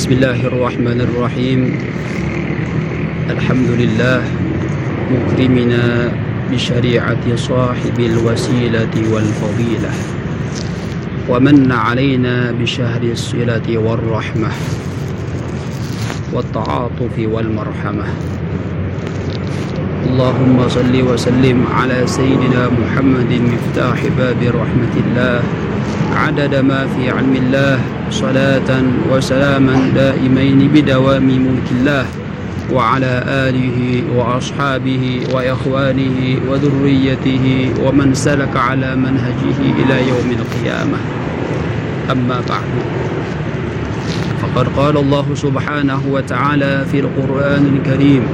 Bismillahirrahmanirrahim. Alhamdulillah mukrimina bisyari'ati sahibil wasilati wal fadilah wa manna alaina bisyahri silati wal rahmah wat ta'atufi wal marhamah. Allahumma salli wa sallim ala sayyidina Muhammadin miftahi babi rahmatillah adada ma fi ilmillah salatan wa salaman daimaini bidawami mulkillah wa ala alihi wa ashabihi wa ikhwanihi wa dhurriyyatihi wa man salaka ala manhajihi ila yaumil qiyamah. Amma ba'du. Faqad qala Allah subhanahu wa ta'ala fil Qur'anil Karim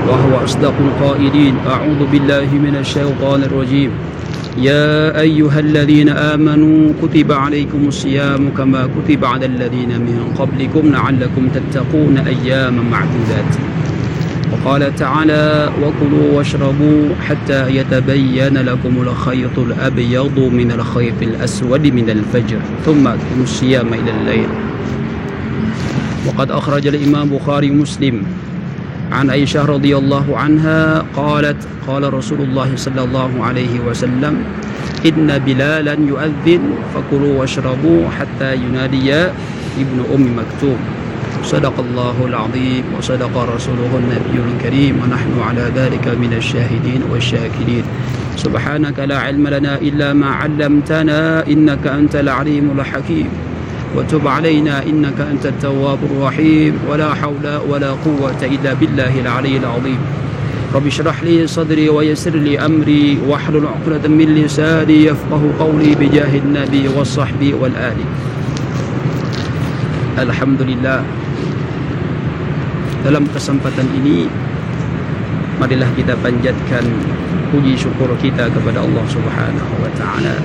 wa huwa asdaqul qailin. A'udzu billahi minasy syaithanir rajim. يا أيها الذين آمنوا كتب عليكم الصيام كما كتب على الذين من قبلكم لعلكم تتقون أياما معدودات. وقال تعالى وكلوا واشربوا حتى يتبين لكم الخيط الأبيض من الخيط الأسود من الفجر ثم أتموا الصيام إلى الليل. وقد أخرج الإمام بخاري مسلم عن عائشة رضي الله عنها قالت قال رسول الله صلى الله عليه وسلم إن بلالا يؤذن فكلوا واشربوا حتى ينادي ابن أم مكتوم. صدق الله العظيم وصدق رسوله النبي الكريم ونحن على ذلك من الشاهدين والشاكرين. سبحانك لا علم لنا إلا ما علمتنا إنك أنت العليم الحكيم وتب علينا إنك أنت التواب الرحيم ولا حول ولا قوة إلا بالله العلي العظيم. رب اشرح لي صدري ويسر لي أمري واحلل عقدة من لساني يفقه قولي بجاه النبي والصحب والآل. Alhamdulillah, dalam kesempatan ini marilah kita panjatkan puji syukur kita kepada Allah Subhanahu wa taala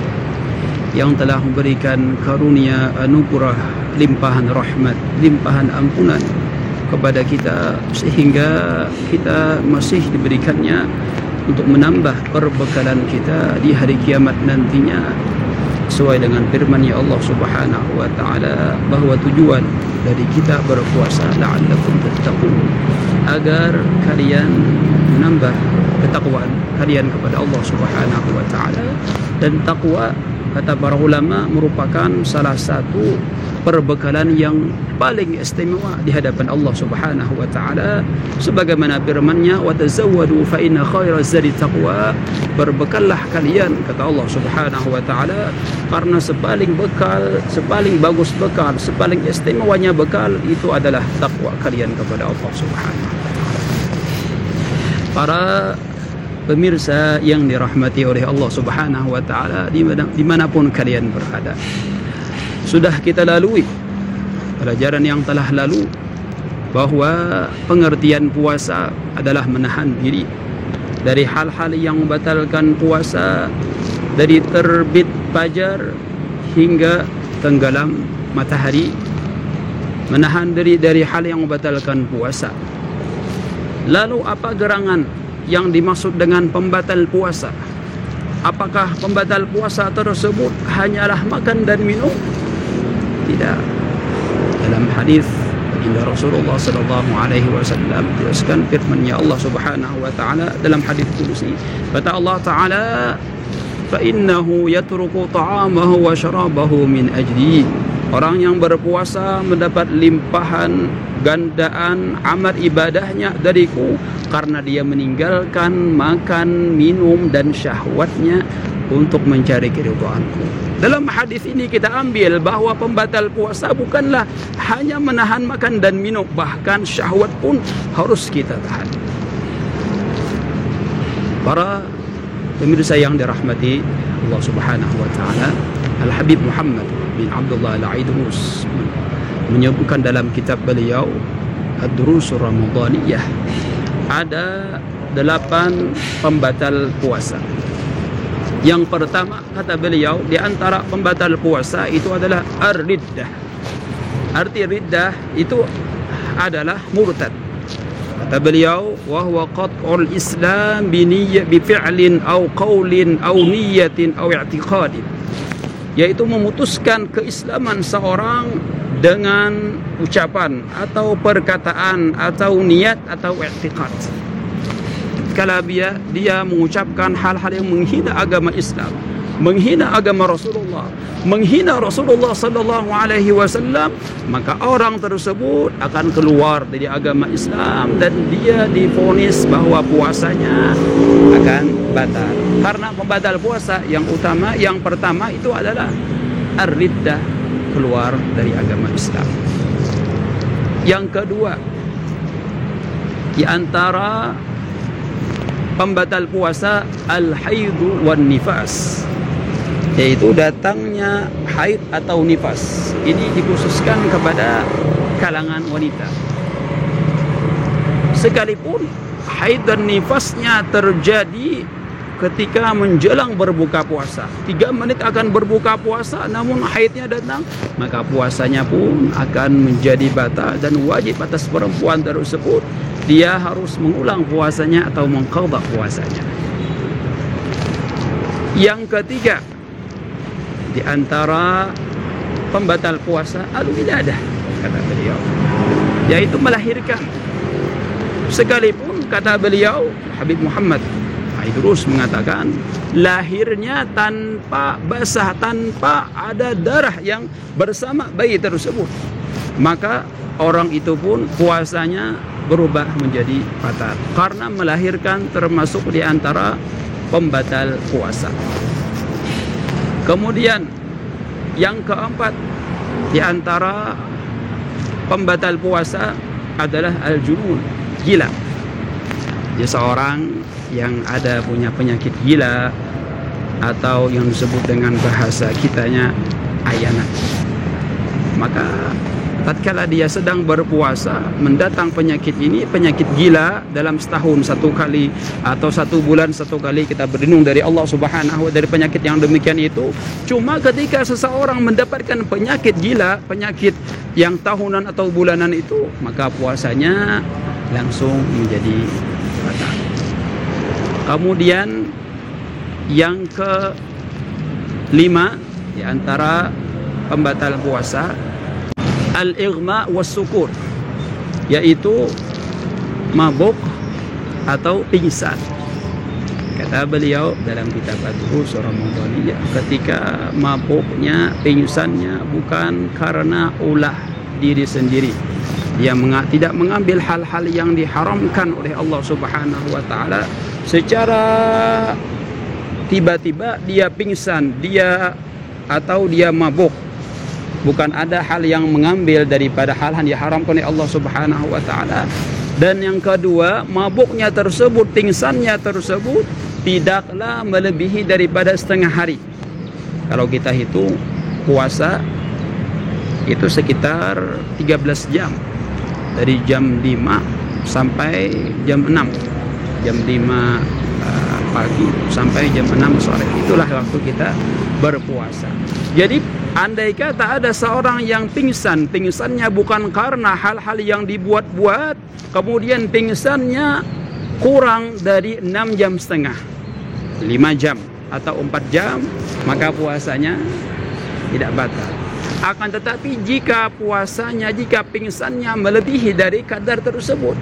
yang telah memberikan karunia, anugerah, limpahan rahmat, limpahan ampunan kepada kita sehingga kita masih diberikannya untuk menambah perbekalan kita di hari kiamat nantinya sesuai dengan firman-Nya Allah Subhanahu wa taala bahwa tujuan dari kita berpuasa la'allakum tattaqun, agar kalian menambah ketakwaan kalian kepada Allah Subhanahu wa taala. Dan takwa, kata para ulama, merupakan salah satu perbekalan yang paling istimewa di hadapan Allah Subhanahu wa taala sebagaimana firman-Nya wa tazawwadu fa inna khairaz zadi taqwa. Berbekallah kalian, kata Allah Subhanahu wa taala, karena sepaling bekal, sepaling bagus bekal, sepaling istimewanya bekal itu adalah takwa kalian kepada Allah Subhanahu wa taala. Para pemirsa yang dirahmati oleh Allah Subhanahu wa taala dimanapun kalian berada, sudah kita lalui pelajaran yang telah lalu bahwa pengertian puasa adalah menahan diri dari hal-hal yang membatalkan puasa, dari terbit fajar hingga tenggelam matahari, menahan diri dari hal yang membatalkan puasa. Lalu apa gerangan yang dimaksud dengan pembatal puasa? Apakah pembatal puasa tersebut hanyalah makan dan minum? Tidak. Dalam hadis baginda Rasulullah sallallahu alaihi wasallam dijelaskan firman-Nya Allah Subhanahu wa taala dalam hadis qudsi. Kata Allah taala, "Fa innahu yatruku ta'amahu wa syarabahu min ajli." Orang yang berpuasa mendapat limpahan gandaan amal ibadahnya dariku karena dia meninggalkan makan, minum dan syahwatnya untuk mencari keridhaanku. Dalam hadis ini kita ambil bahwa pembatal puasa bukanlah hanya menahan makan dan minum, bahkan syahwat pun harus kita tahan. Para pemirsa yang dirahmati Allah Subhanahu wa taala, Al-Habib Muhammad bin Abdullah Al-Aidrus menyebutkan dalam kitab beliau Ad-Durusur Ramadaniyah ada 8 pembatal puasa. Yang pertama, kata beliau, di antara pembatal puasa itu adalah ar-riddah. Arti riddah itu adalah murtad. Kata beliau, wa huwa qat'ul islam bi fi'lin aw qawlin aw niyyatin aw i'tiqadin. yaitu memutuskan keislaman seorang dengan ucapan atau perkataan atau niat atau i'tiqad. Kalau dia mengucapkan hal-hal yang menghina agama Islam, menghina agama Rasulullah, menghina Rasulullah sallallahu alaihi wasallam, maka orang tersebut akan keluar dari agama Islam dan dia divonis bahwa puasanya akan batal. Karena pembatal puasa yang utama, yang pertama itu adalah ar-riddah, keluar dari agama Islam. Yang kedua, di antara pembatal puasa al-haidu wan nifas, yaitu datangnya haid atau nifas. Ini dikhususkan kepada kalangan wanita. Sekalipun haid dan nifasnya terjadi ketika menjelang berbuka puasa, 3 menit akan berbuka puasa, namun haidnya datang, maka puasanya pun akan menjadi batal dan wajib atas perempuan tersebut, dia harus mengulang puasanya atau mengqadha puasanya. Yang ketiga, di antara pembatal puasa al-wiladah, kata beliau, yaitu melahirkan. Sekalipun kata beliau Habib Muhammad Idrus mengatakan lahirnya tanpa basah, tanpa ada darah yang bersama bayi tersebut, maka orang itu pun puasanya berubah menjadi batal karena melahirkan, termasuk di antara pembatal puasa. Kemudian yang keempat di antara pembatal puasa adalah al-junun, gila. Dia seorang yang ada punya penyakit gila atau yang disebut dengan bahasa kitanya ayana, maka tatkala dia sedang berpuasa mendatang penyakit ini, penyakit gila, dalam setahun 1 kali atau 1 bulan 1 kali kita berlindung dari Allah Subhanahu wa ta'ala dari penyakit yang demikian itu. Cuma ketika seseorang mendapatkan penyakit gila, penyakit yang tahunan atau bulanan itu, maka puasanya langsung menjadi batal. Kemudian yang kelima di antara pembatal puasa al-ighma was-sukur, yaitu mabuk atau pingsan. Kata beliau dalam kitab Ad-Durus Ramadhaniyah, ketika mabuknya, pingsannya bukan karena ulah diri sendiri, dia tidak mengambil hal-hal yang diharamkan oleh Allah Subhanahu wa ta'ala, secara tiba-tiba dia pingsan, atau dia mabuk, bukan ada hal yang mengambil daripada hal-hal yang diharamkan oleh Allah Subhanahu wa ta'ala. Dan yang kedua, mabuknya tersebut, pingsannya tersebut tidaklah melebihi daripada setengah hari. Kalau kita hitung puasa itu sekitar 13 jam, dari jam 5 sampai jam 6, jam 5 pagi sampai jam 6 sore, itulah waktu kita berpuasa. Jadi andai kata ada seorang yang pingsan, pingsannya bukan karena hal-hal yang dibuat-buat, kemudian pingsannya kurang dari 6 jam setengah, 5 jam atau 4 jam, maka puasanya tidak batal. Akan tetapi jika puasanya, jika pingsannya melebihi dari kadar tersebut,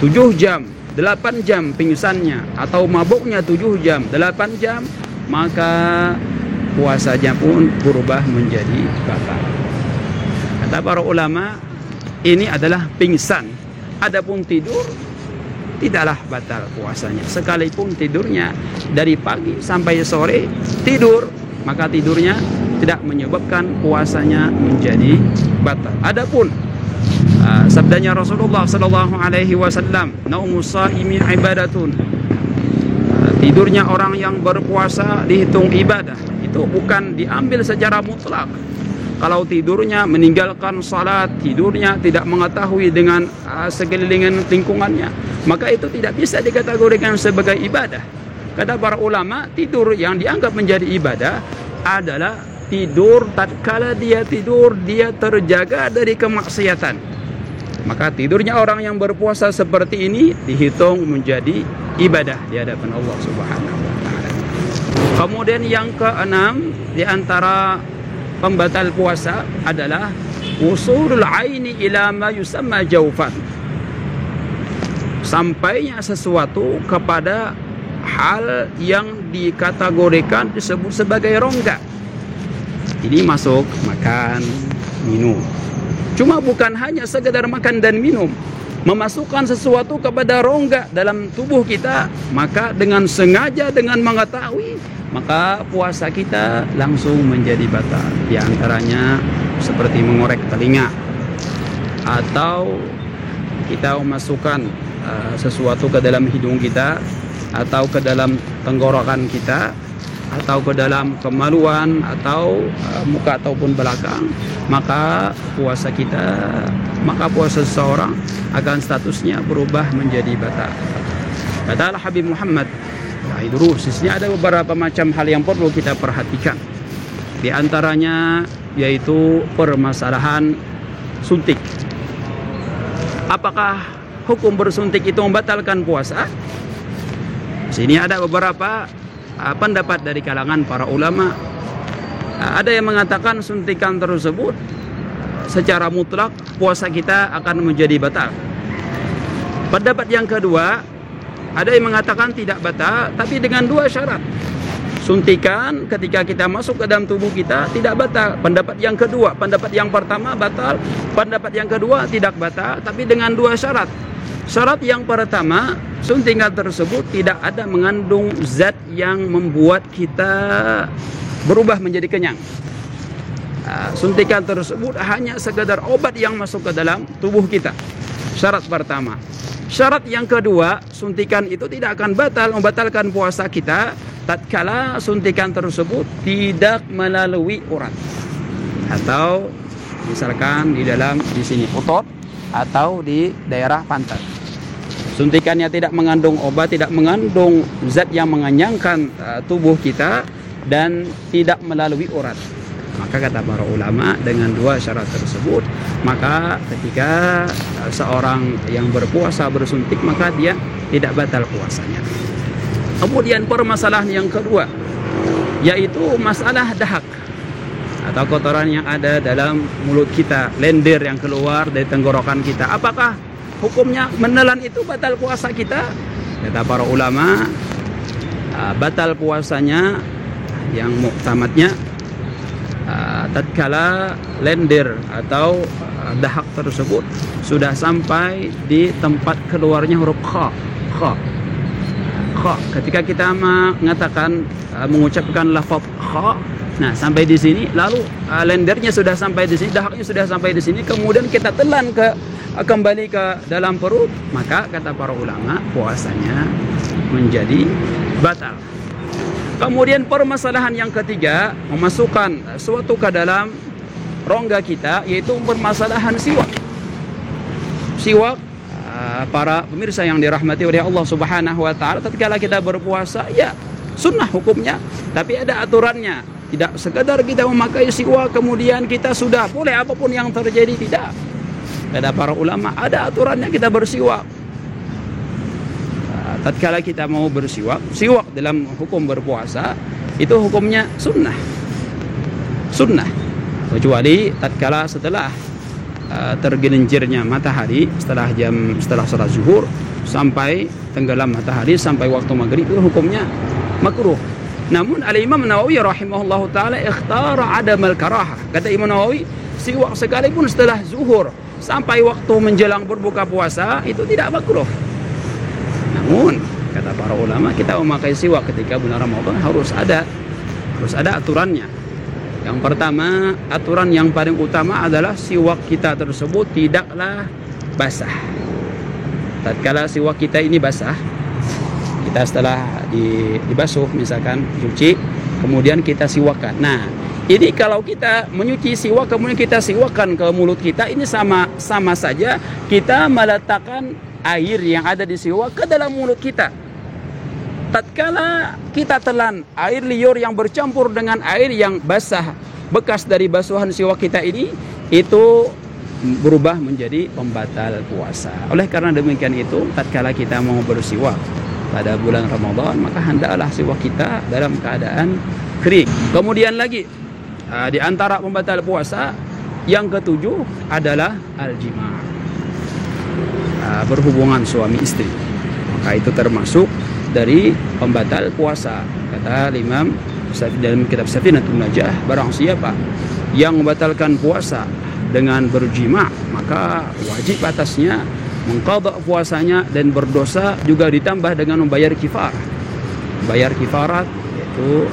7 jam, 8 jam pingsannya, atau mabuknya 7 jam, 8 jam, maka puasanya pun berubah menjadi batal. Kata para ulama, ini adalah pingsan. Adapun tidur, tidaklah batal puasanya. Sekalipun tidurnya dari pagi sampai sore tidur, maka tidurnya tidak menyebabkan puasanya menjadi batal. Adapun sabdanya Rasulullah sallallahu alaihi wasallam, naumus shaimi ibadatun, tidurnya orang yang berpuasa dihitung ibadah. Itu bukan diambil secara mutlak. Kalau tidurnya meninggalkan salat, tidurnya tidak mengetahui dengan sekeliling lingkungannya, maka itu tidak bisa dikategorikan sebagai ibadah. Kata para ulama, tidur yang dianggap menjadi ibadah adalah tidur tatkala dia tidur, dia terjaga dari kemaksiatan. Maka tidurnya orang yang berpuasa seperti ini dihitung menjadi ibadah di hadapan Allah Subhanahu wa ta'ala. Kemudian yang keenam di antara pembatal puasa adalah wusulul aini ila ma yusamma jaufan. Sampainya sesuatu kepada hal yang dikategorikan disebut sebagai rongga. Ini masuk makan, minum. Cuma bukan hanya sekedar makan dan minum, memasukkan sesuatu kepada rongga dalam tubuh kita, maka dengan sengaja, dengan mengetahui, maka puasa kita langsung menjadi batal. Di antaranya seperti mengorek telinga, atau kita memasukkan sesuatu ke dalam hidung kita, atau ke dalam tenggorokan kita, atau ke dalam kemaluan, atau muka ataupun belakang, maka puasa seseorang akan statusnya berubah menjadi batal. Kata Habib Muhammad, sisnya ada beberapa macam hal yang perlu kita perhatikan. Di antaranya yaitu permasalahan suntik. Apakah hukum bersuntik itu membatalkan puasa? Sini ada beberapa pendapat dari kalangan para ulama. Ada yang mengatakan suntikan tersebut secara mutlak puasa kita akan menjadi batal. Pendapat yang kedua, ada yang mengatakan tidak batal, tapi dengan dua syarat. Suntikan ketika kita masuk ke dalam tubuh kita tidak batal. Pendapat yang kedua, pendapat yang pertama batal, pendapat yang kedua tidak batal, tapi dengan dua syarat. Syarat yang pertama, suntikan tersebut tidak ada mengandung zat yang membuat kita berubah menjadi kenyang. Suntikan tersebut hanya sekedar obat yang masuk ke dalam tubuh kita. Syarat pertama. Syarat yang kedua, suntikan itu tidak akan membatalkan puasa kita tatkala suntikan tersebut tidak melalui urat. Atau misalkan di sini otot atau di daerah pantat. Suntikannya tidak mengandung obat, tidak mengandung zat yang mengenyangkan tubuh kita, dan tidak melalui urat. Maka kata para ulama, dengan dua syarat tersebut, maka ketika seorang yang berpuasa bersuntik, maka dia tidak batal puasanya. Kemudian permasalahan yang kedua, yaitu masalah dahak atau kotoran yang ada dalam mulut kita, lendir yang keluar dari tenggorokan kita. Apakah hukumnya menelan itu batal puasa kita? Kata para ulama, batal puasanya yang muktamadnya tatkala lendir atau dahak tersebut sudah sampai di tempat keluarnya huruf kha. Ketika kita mengucapkan lafaz kha, nah sampai di sini, lalu lendirnya sudah sampai di sini, dahaknya sudah sampai di sini, kemudian kita telan kembali ke dalam perut, maka kata para ulama puasanya menjadi batal. Kemudian permasalahan yang ketiga, memasukkan sesuatu ke dalam rongga kita, yaitu permasalahan siwak. Siwak, para pemirsa yang dirahmati oleh Allah Subhanahu wa taala, tatkala kita berpuasa, ya sunnah hukumnya, tapi ada aturannya. Tidak sekadar kita memakai siwak kemudian kita sudah boleh apapun yang terjadi, tidak. Kata para ulama, ada aturannya kita bersiwak. Tatkala kita mau bersiwak, siwak dalam hukum berpuasa itu hukumnya sunnah. Kecuali tatkala setelah tergelincirnya matahari, setelah salat zuhur sampai tenggelam matahari sampai waktu maghrib, itu hukumnya makruh. Namun Al-Imam Nawawi rahimahullahu taala ikhtara adamal karahah. Kata Imam Nawawi, siwak sekalipun setelah zuhur sampai waktu menjelang berbuka puasa itu tidak makruh. Namun kata para ulama, kita memakai siwak ketika bulan Ramadan harus ada aturannya. Yang pertama, aturan yang paling utama adalah siwak kita tersebut tidaklah basah. Tatkala siwak kita ini basah, kita setelah dibasuh misalkan cuci, kemudian kita siwakan. Nah, ini kalau kita menyuci siwak kemudian kita siwakan ke mulut kita, ini sama saja kita meletakkan air yang ada di siwak ke dalam mulut kita. Tatkala kita telan air liur yang bercampur dengan air yang basah bekas dari basuhan siwak kita ini, itu berubah menjadi pembatal puasa. Oleh karena demikian itu, tatkala kita mau bersiwak, pada bulan Ramadan, maka hendaklah siwak kita dalam keadaan kering. Kemudian lagi di antara pembatal puasa yang ketujuh adalah al-jima', berhubungan suami istri. Maka itu termasuk dari pembatal puasa. Kata Imam dalam kitab Safinatul Najah, barang siapa yang membatalkan puasa dengan berjima', maka wajib atasnya mengqadha puasanya dan berdosa, juga ditambah dengan membayar kifarah. Bayar kifarat yaitu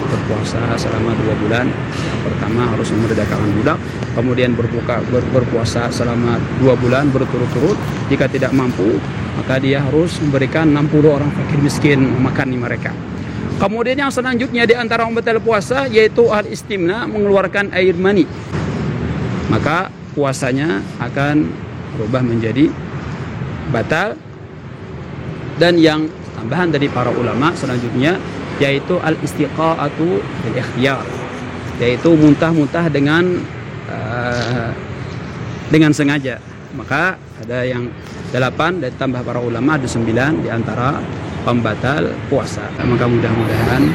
berpuasa selama 2 bulan. Yang pertama harus memerdekakan budak, kemudian berpuasa selama 2 bulan berturut-turut. Jika tidak mampu, maka dia harus memberikan 60 orang fakir miskin, memakani mereka. Kemudian yang selanjutnya di antara pembatal puasa yaitu al-istimna, mengeluarkan air mani. Maka puasanya akan berubah menjadi batal. Dan yang tambahan dari para ulama selanjutnya yaitu al-istiqa'atu bil ikhtiyar, yaitu muntah-muntah dengan sengaja. Maka ada yang 8 dan tambah para ulama ada 9 di antara pembatal puasa. Maka mudah-mudahan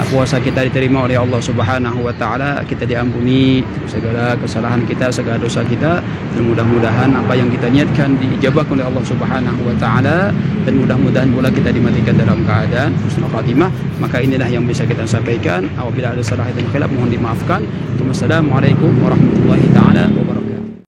puasa kita diterima oleh Allah Subhanahu wa taala, kita diampuni segala kesalahan kita, segala dosa kita, dan mudah-mudahan apa yang kita niatkan diijabahkan oleh Allah Subhanahu wa taala, dan mudah-mudahan pula kita dimatikan dalam keadaan husnul khatimah. Maka inilah yang bisa kita sampaikan. Apabila ada salah dan khilaf mohon dimaafkan. Wassalamualaikum warahmatullahi taala wabarakatuh.